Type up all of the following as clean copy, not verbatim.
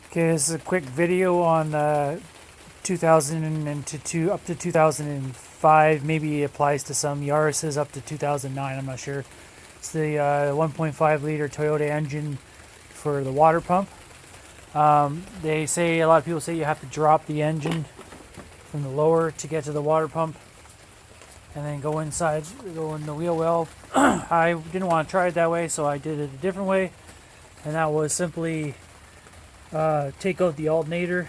Okay, this is a quick video on 2002 up to 2005. Maybe it applies to some Yarises up to 2009. I'm not sure. It's the 1.5 liter Toyota engine for the water pump. They say, a lot of people say you have to drop the engine from the lower to get to the water pump, and then go inside, go in the wheel well. I didn't want to try it that way, so I did it a different way, and that was simply take out the alternator.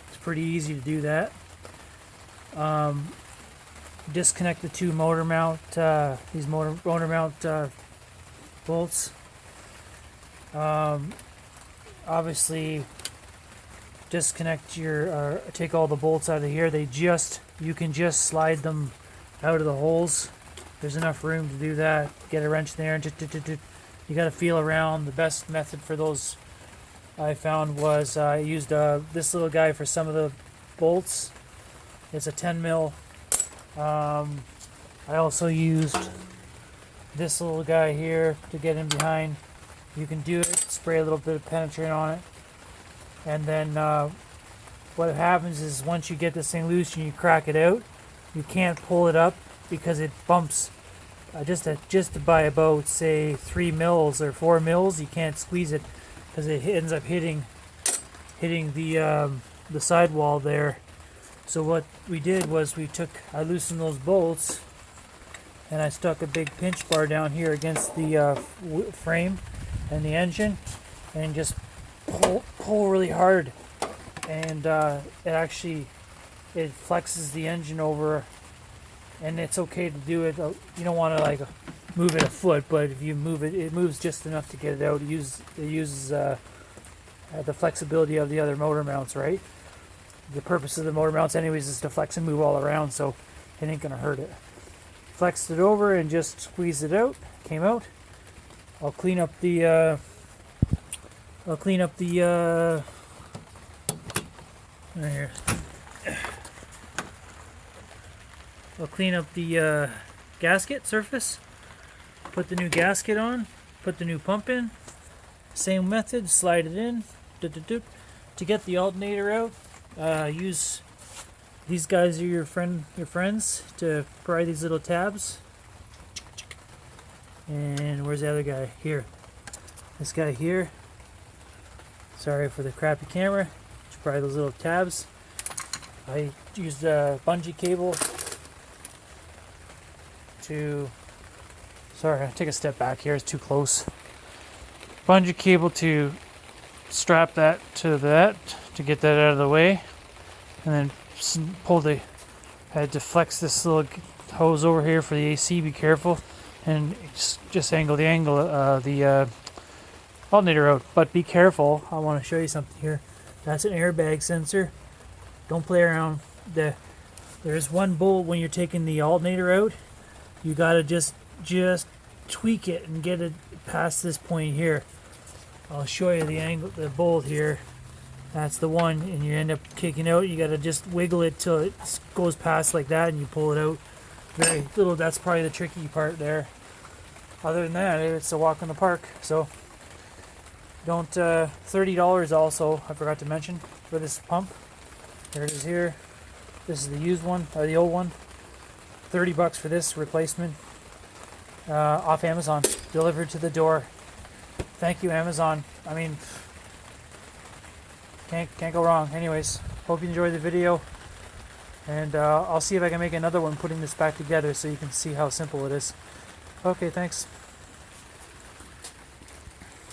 It's pretty easy to do that. Disconnect the two motor mount bolts. Obviously, disconnect your take all the bolts out of here. You can just slide them out of the holes. There's enough room to do that. Get a wrench there and you got to feel around. The best method for those I found was I used this little guy for some of the bolts. It's a 10 mil. I also used this little guy here to get in behind. You can do it, spray a little bit of penetrant on it, and then what happens is once you get this thing loose and you crack it out, you can't pull it up because it bumps just by about, say, 3 mils or 4 mils. You can't squeeze it because it ends up hitting the sidewall there. So what we did was I loosened those bolts and I stuck a big pinch bar down here against the frame and the engine, and just pull really hard, and it flexes the engine over. And it's okay to do it. You don't want to like move it a foot, but if you move it, it moves just enough to get it out. It uses the flexibility of the other motor mounts, right? The purpose of the motor mounts anyways is to flex and move all around, so it ain't gonna hurt it. Flexed it over and just squeezed it out. Came out. I'll clean up the right here. I'll clean up the gasket surface, put the new gasket on, put the new pump in. Same method, slide it in. To get the alternator out, use these guys are your friends to pry these little tabs. And where's the other guy? Here. This guy here. Sorry for the crappy camera. Just pry those little tabs. I used a bungee cable sorry, I'll take a step back here, it's too close. Bungee cable to strap that to get that out of the way, and then I had to flex this little hose over here for the AC. Be careful, and just angle the alternator out, but be careful. I want to show you something here. That's an airbag sensor. Don't play around. There's one bolt when you're taking the alternator out. You gotta just tweak it and get it past this point here. I'll show you the bolt here. That's the one, and you end up kicking out. You gotta just wiggle it till it goes past like that, and you pull it out. Very little. That's probably the tricky part there. Other than that, it's a walk in the park. So don't. $30 also, I forgot to mention, for this pump. There it is here. This is the used one, or the old one. $30 for this replacement, off Amazon, delivered to the door. Thank you, Amazon. I mean, can't go wrong. Anyways, hope you enjoyed the video, and I'll see if I can make another one putting this back together so you can see how simple it is. Okay, thanks.